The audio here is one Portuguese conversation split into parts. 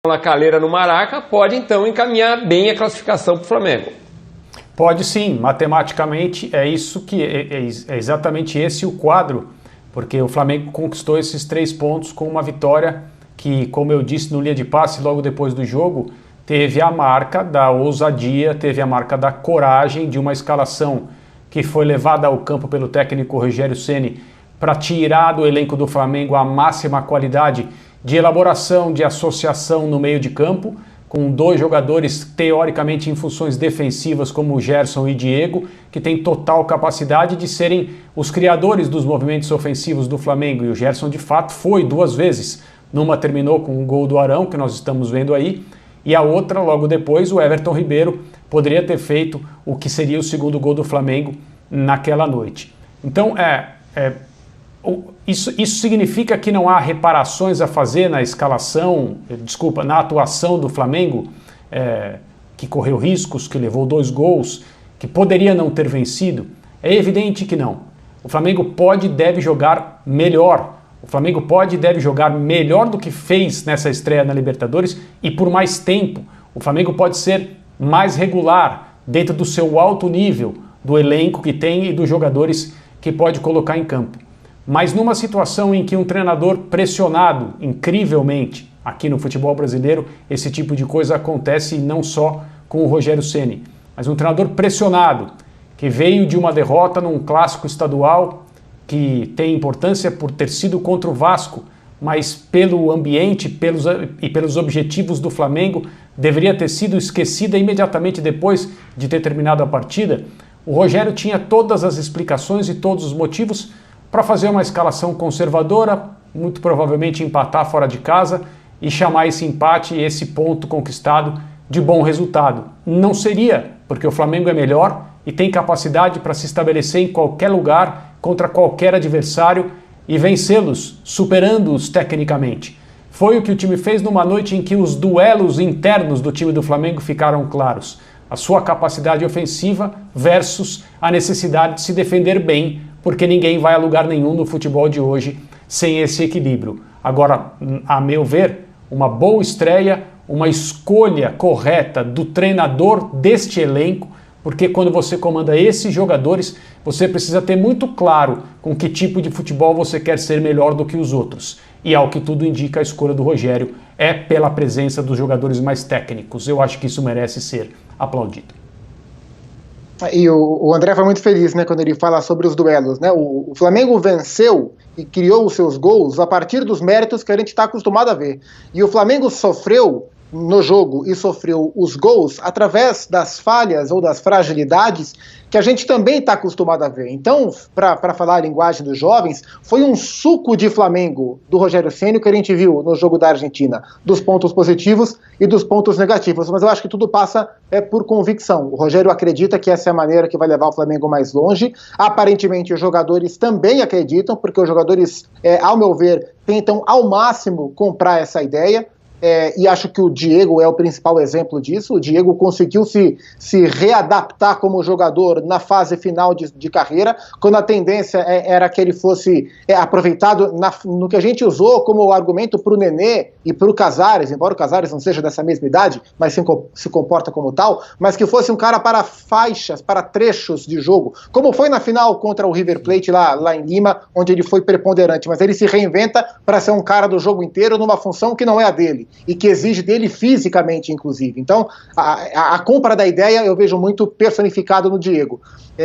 na Calera no Maraca, pode então encaminhar bem a classificação para o Flamengo. Pode sim, matematicamente é isso que é exatamente esse o quadro, porque o Flamengo conquistou esses 3 pontos com uma vitória que, como eu disse no linha de passe logo depois do jogo, teve a marca da ousadia, teve a marca da coragem de uma escalação que foi levada ao campo pelo técnico Rogério Ceni para tirar do elenco do Flamengo a máxima qualidade de elaboração, de associação no meio de campo, com 2 jogadores teoricamente em funções defensivas como o Gerson e Diego, que tem total capacidade de serem os criadores dos movimentos ofensivos do Flamengo, e o Gerson de fato foi 2 vezes. Numa terminou com um gol do Arão, que nós estamos vendo aí, e a outra, logo depois, o Everton Ribeiro poderia ter feito o que seria o 2º gol do Flamengo naquela noite. Então, isso significa que não há reparações a fazer na escalação, na atuação do Flamengo, que correu riscos, que levou 2 gols, que poderia não ter vencido? É evidente que não. O Flamengo pode e deve jogar melhor. O Flamengo pode e deve jogar melhor do que fez nessa estreia na Libertadores e por mais tempo. O Flamengo pode ser mais regular dentro do seu alto nível, do elenco que tem e dos jogadores que pode colocar em campo. Mas numa situação em que um treinador pressionado, incrivelmente, aqui no futebol brasileiro, esse tipo de coisa acontece não só com o Rogério Ceni, mas um treinador pressionado, que veio de uma derrota num clássico estadual, que tem importância por ter sido contra o Vasco, mas pelo ambiente e pelos objetivos do Flamengo, deveria ter sido esquecida imediatamente depois de ter terminado a partida. O Rogério tinha todas as explicações e todos os motivos para fazer uma escalação conservadora, muito provavelmente empatar fora de casa e chamar esse empate e esse ponto conquistado de bom resultado. Não seria, porque o Flamengo é melhor e tem capacidade para se estabelecer em qualquer lugar, contra qualquer adversário e vencê-los, superando-os tecnicamente. Foi o que o time fez numa noite em que os duelos internos do time do Flamengo ficaram claros. A sua capacidade ofensiva versus a necessidade de se defender bem, porque ninguém vai a lugar nenhum no futebol de hoje sem esse equilíbrio. Agora, a meu ver, uma boa estreia, uma escolha correta do treinador deste elenco, porque quando você comanda esses jogadores, você precisa ter muito claro com que tipo de futebol você quer ser melhor do que os outros. E ao que tudo indica, a escolha do Rogério é pela presença dos jogadores mais técnicos. Eu acho que isso merece ser aplaudido. E o André foi muito feliz, né, quando ele fala sobre os duelos, né? O Flamengo venceu e criou os seus gols a partir dos méritos que a gente está acostumado a ver. E o Flamengo sofreu no jogo e sofreu os gols através das falhas ou das fragilidades que a gente também está acostumado a ver. Então, para falar a linguagem dos jovens, foi um suco de Flamengo do Rogério Ceni que a gente viu no jogo da Argentina, dos pontos positivos e dos pontos negativos, mas eu acho que tudo passa por convicção. O Rogério acredita que essa é a maneira que vai levar o Flamengo mais longe. Aparentemente os jogadores também acreditam, porque os jogadores, ao meu ver, tentam ao máximo comprar essa ideia. E acho que o Diego é o principal exemplo disso. O Diego conseguiu se readaptar como jogador na fase final de carreira, quando a tendência era que ele fosse aproveitado no que a gente usou como argumento para o Nenê e para o Casares, embora o Casares não seja dessa mesma idade, mas se comporta como tal, mas que fosse um cara para faixas, para trechos de jogo, como foi na final contra o River Plate lá em Lima, onde ele foi preponderante, mas ele se reinventa para ser um cara do jogo inteiro numa função que não é a dele e que exige dele fisicamente, inclusive. Então, a compra da ideia eu vejo muito personificado no Diego.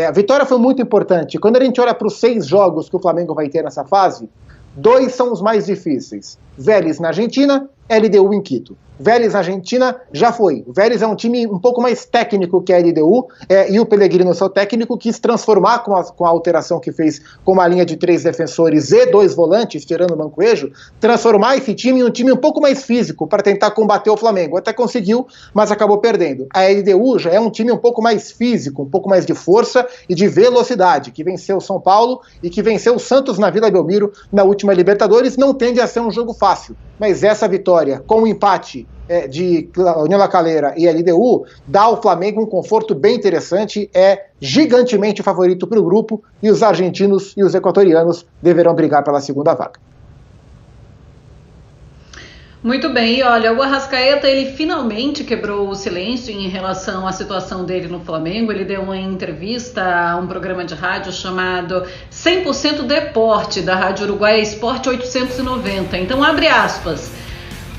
A vitória foi muito importante. Quando a gente olha para os 6 jogos que o Flamengo vai ter nessa fase, 2 são os mais difíceis. Vélez na Argentina, LDU em Quito. Vélez na Argentina já foi. O Vélez é um time um pouco mais técnico que a LDU, e o Pellegrino, seu técnico, quis transformar com a alteração que fez com uma linha de 3 defensores e 2 volantes, tirando o Mancoejo, transformar esse time em um time um pouco mais físico para tentar combater o Flamengo. Até conseguiu, mas acabou perdendo. A LDU já é um time um pouco mais físico, um pouco mais de força e de velocidade, que venceu o São Paulo e que venceu o Santos na Vila Belmiro na última Libertadores. Não tende a ser um jogo fácil, mas essa vitória com o empate de União La Calera e LDU, dá ao Flamengo um conforto bem interessante, é gigantemente favorito para o grupo, e os argentinos e os equatorianos deverão brigar pela segunda vaga. Muito bem, e olha, o Arrascaeta, ele finalmente quebrou o silêncio em relação à situação dele no Flamengo. Ele deu uma entrevista a um programa de rádio chamado 100% Deporte, da Rádio Uruguaia Esporte 890. Então, abre aspas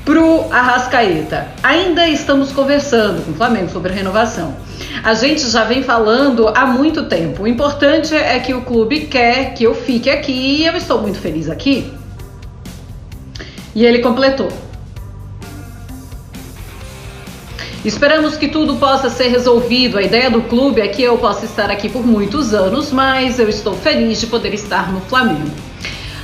pro Arrascaeta. Ainda estamos conversando com o Flamengo sobre a renovação. A gente já vem falando há muito tempo. O importante é que o clube quer que eu fique aqui e eu estou muito feliz aqui. E ele completou: esperamos que tudo possa ser resolvido. A ideia do clube é que eu possa estar aqui por muitos anos, mas eu estou feliz de poder estar no Flamengo.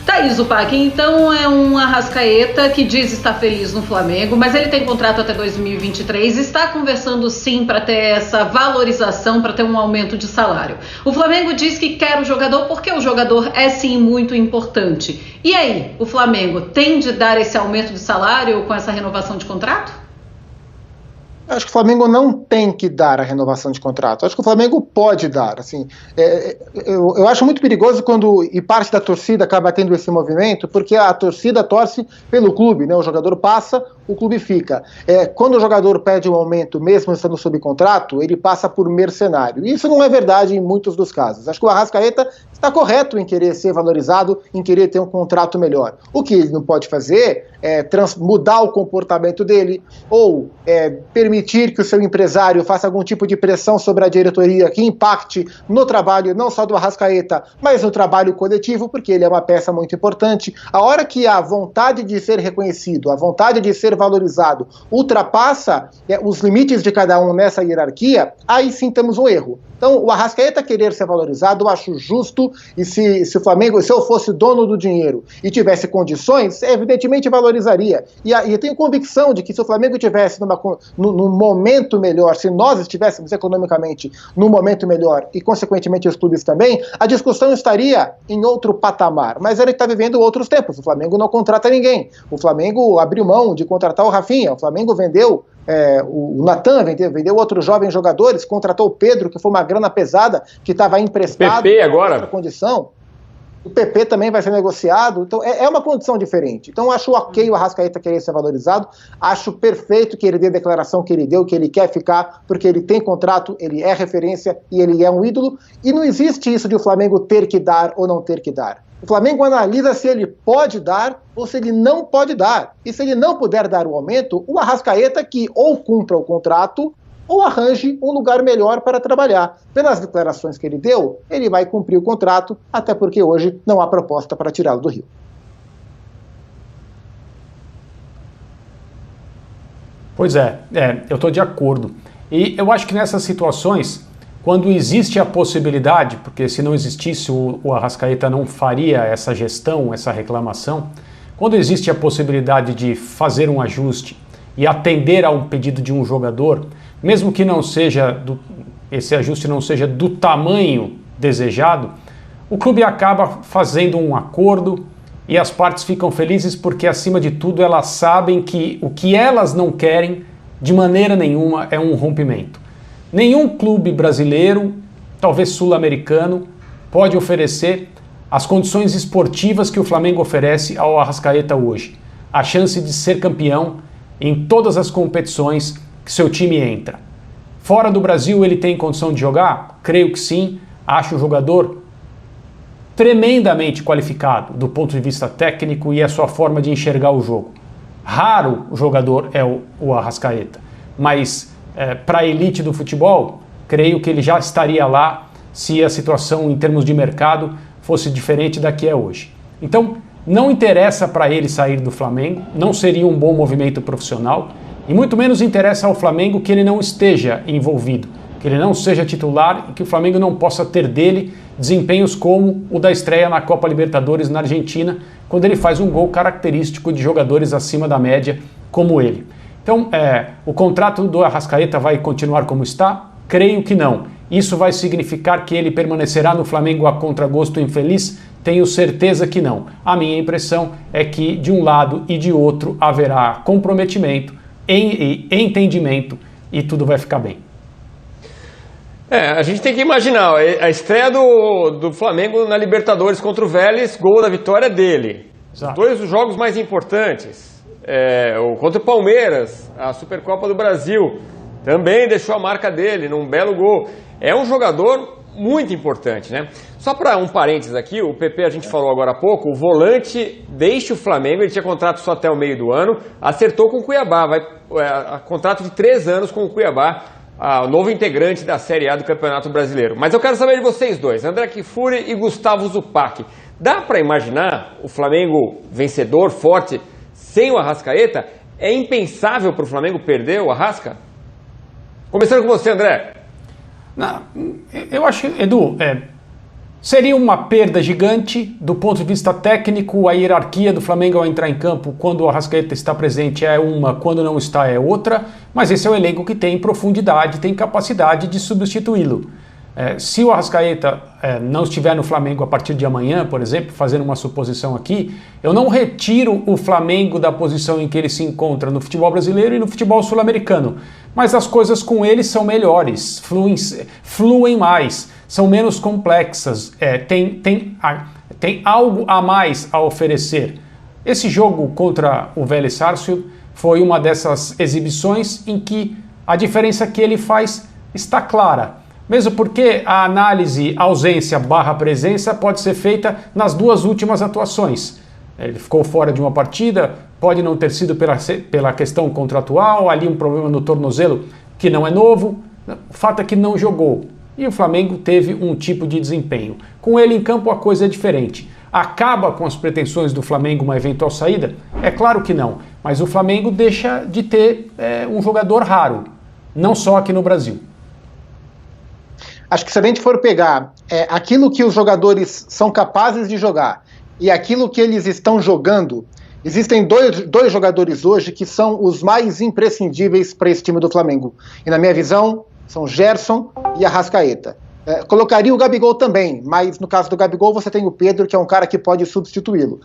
Thaís Zupac, então, é um Arrascaeta que diz estar feliz no Flamengo, mas ele tem contrato até 2023, está conversando sim para ter essa valorização, para ter um aumento de salário. O Flamengo diz que quer o jogador porque o jogador é sim muito importante. E aí, o Flamengo tem de dar esse aumento de salário com essa renovação de contrato? Acho que o Flamengo não tem que dar a renovação de contrato. Acho que o Flamengo pode dar. Assim, eu acho muito perigoso quando e parte da torcida acaba tendo esse movimento, porque a torcida torce pelo clube, né? O jogador passa, o clube fica. Quando o jogador pede um aumento, mesmo estando sob contrato, ele passa por mercenário. E isso não é verdade em muitos dos casos. Acho que o Arrascaeta está correto em querer ser valorizado, em querer ter um contrato melhor. O que ele não pode fazer é mudar o comportamento dele ou permitir que o seu empresário faça algum tipo de pressão sobre a diretoria que impacte no trabalho não só do Arrascaeta, mas no trabalho coletivo, porque ele é uma peça muito importante. A hora que a vontade de ser reconhecido, a vontade de ser valorizado ultrapassa os limites de cada um nessa hierarquia, aí sim temos um erro. Então, o Arrascaeta querer ser valorizado, eu acho justo, e se o Flamengo, se eu fosse dono do dinheiro e tivesse condições, evidentemente valorizaria. E eu tenho convicção de que se o Flamengo estivesse num momento melhor, se nós estivéssemos economicamente num momento melhor, e consequentemente os clubes também, a discussão estaria em outro patamar. Mas ele está vivendo outros tempos. O Flamengo não contrata ninguém. O Flamengo abriu mão de contratar o Rafinha. O Flamengo vendeu o Natan, vendeu outros jovens jogadores, contratou o Pedro, que foi uma grana pesada, que estava emprestado. O PP agora. Outra condição. O PP também vai ser negociado, então é uma condição diferente. Então acho ok o Arrascaeta querer ser valorizado, acho perfeito que ele dê a declaração que ele deu, que ele quer ficar, porque ele tem contrato, ele é referência e ele é um ídolo, e não existe isso de o Flamengo ter que dar ou não ter que dar. O Flamengo analisa se ele pode dar ou se ele não pode dar. E se ele não puder dar o aumento, o Arrascaeta que ou cumpra o contrato ou arranje um lugar melhor para trabalhar. Pelas declarações que ele deu, ele vai cumprir o contrato, até porque hoje não há proposta para tirá-lo do Rio. Pois eu estou de acordo. E eu acho que nessas situações, quando existe a possibilidade, porque se não existisse o Arrascaeta não faria essa gestão, essa reclamação, quando existe a possibilidade de fazer um ajuste e atender a um pedido de um jogador, mesmo que não seja esse ajuste não seja do tamanho desejado, o clube acaba fazendo um acordo e as partes ficam felizes porque, acima de tudo, elas sabem que o que elas não querem, de maneira nenhuma, é um rompimento. Nenhum clube brasileiro, talvez sul-americano, pode oferecer as condições esportivas que o Flamengo oferece ao Arrascaeta hoje. A chance de ser campeão em todas as competições que seu time entra. Fora do Brasil ele tem condição de jogar? Creio que sim. Acho o jogador tremendamente qualificado do ponto de vista técnico e a sua forma de enxergar o jogo. Raro o jogador é o Arrascaeta, mas para a elite do futebol, creio que ele já estaria lá se a situação em termos de mercado fosse diferente da que é hoje. Então, não interessa para ele sair do Flamengo, não seria um bom movimento profissional, e muito menos interessa ao Flamengo que ele não esteja envolvido, que ele não seja titular e que o Flamengo não possa ter dele desempenhos como o da estreia na Copa Libertadores na Argentina, quando ele faz um gol característico de jogadores acima da média como ele. Então, o contrato do Arrascaeta vai continuar como está? Creio que não. Isso vai significar que ele permanecerá no Flamengo a contragosto infeliz? Tenho certeza que não. A minha impressão é que de um lado e de outro haverá comprometimento, entendimento e tudo vai ficar bem. A gente tem que imaginar, a estreia do Flamengo na Libertadores contra o Vélez, gol da vitória dele. Exato. Dois dos jogos mais importantes. contra o Palmeiras, a Supercopa do Brasil, também deixou a marca dele num belo gol. É um jogador muito importante, né? Só para um parênteses aqui, o PP a gente falou agora há pouco, o volante deixa o Flamengo, ele tinha contrato só até o meio do ano, acertou com o Cuiabá, contrato de 3 anos com o Cuiabá, o novo integrante da Série A do Campeonato Brasileiro. Mas eu quero saber de vocês dois, André Kfouri e Gustavo Zupac. Dá para imaginar o Flamengo vencedor, forte, sem o Arrascaeta? É impensável para o Flamengo perder o Arrasca? Começando com você, André. Não, eu acho, Edu, seria uma perda gigante do ponto de vista técnico. A hierarquia do Flamengo ao entrar em campo, quando o Arrascaeta está presente é uma, quando não está é outra, mas esse é o elenco que tem profundidade, tem capacidade de substituí-lo. Se o Arrascaeta não estiver no Flamengo a partir de amanhã, por exemplo, fazendo uma suposição aqui, eu não retiro o Flamengo da posição em que ele se encontra no futebol brasileiro e no futebol sul-americano, mas as coisas com ele são melhores, fluem mais, são menos complexas, tem algo a mais a oferecer. Esse jogo contra o Vélez Sarsfield foi uma dessas exibições em que a diferença que ele faz está clara. Mesmo porque a análise ausência/presença pode ser feita nas 2 últimas atuações. Ele ficou fora de uma partida, pode não ter sido pela questão contratual, ali um problema no tornozelo que não é novo, o fato é que não jogou. E o Flamengo teve um tipo de desempenho. Com ele em campo a coisa é diferente. Acaba com as pretensões do Flamengo uma eventual saída? É claro que não, mas o Flamengo deixa de ter um jogador raro, não só aqui no Brasil. Acho que se a gente for pegar aquilo que os jogadores são capazes de jogar e aquilo que eles estão jogando, existem dois jogadores hoje que são os mais imprescindíveis para esse time do Flamengo. E na minha visão, são Gerson e Arrascaeta. Colocaria o Gabigol também, mas no caso do Gabigol você tem o Pedro, que é um cara que pode substituí-lo.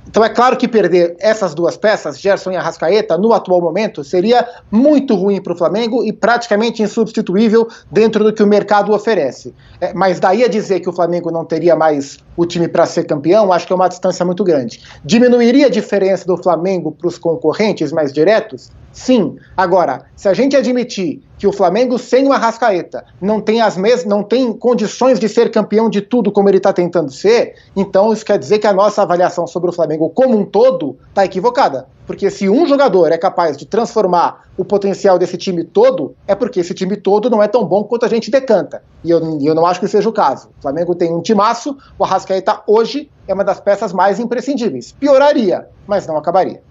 Então é claro que perder essas 2 peças, Gerson e Arrascaeta, no atual momento, seria muito ruim para o Flamengo e praticamente insubstituível dentro do que o mercado oferece. Mas daí a dizer que o Flamengo não teria mais o time para ser campeão, acho que é uma distância muito grande. Diminuiria a diferença do Flamengo para os concorrentes mais diretos? Sim. Agora, se a gente admitir que o Flamengo sem o Arrascaeta não tem condições de ser campeão de tudo como ele está tentando ser, então isso quer dizer que a nossa avaliação sobre o Flamengo como um todo está equivocada. Porque se um jogador é capaz de transformar o potencial desse time todo, é porque esse time todo não é tão bom quanto a gente decanta. E eu não acho que seja o caso. O Flamengo tem um timaço, o Arrascaeta hoje é uma das peças mais imprescindíveis. Pioraria, mas não acabaria.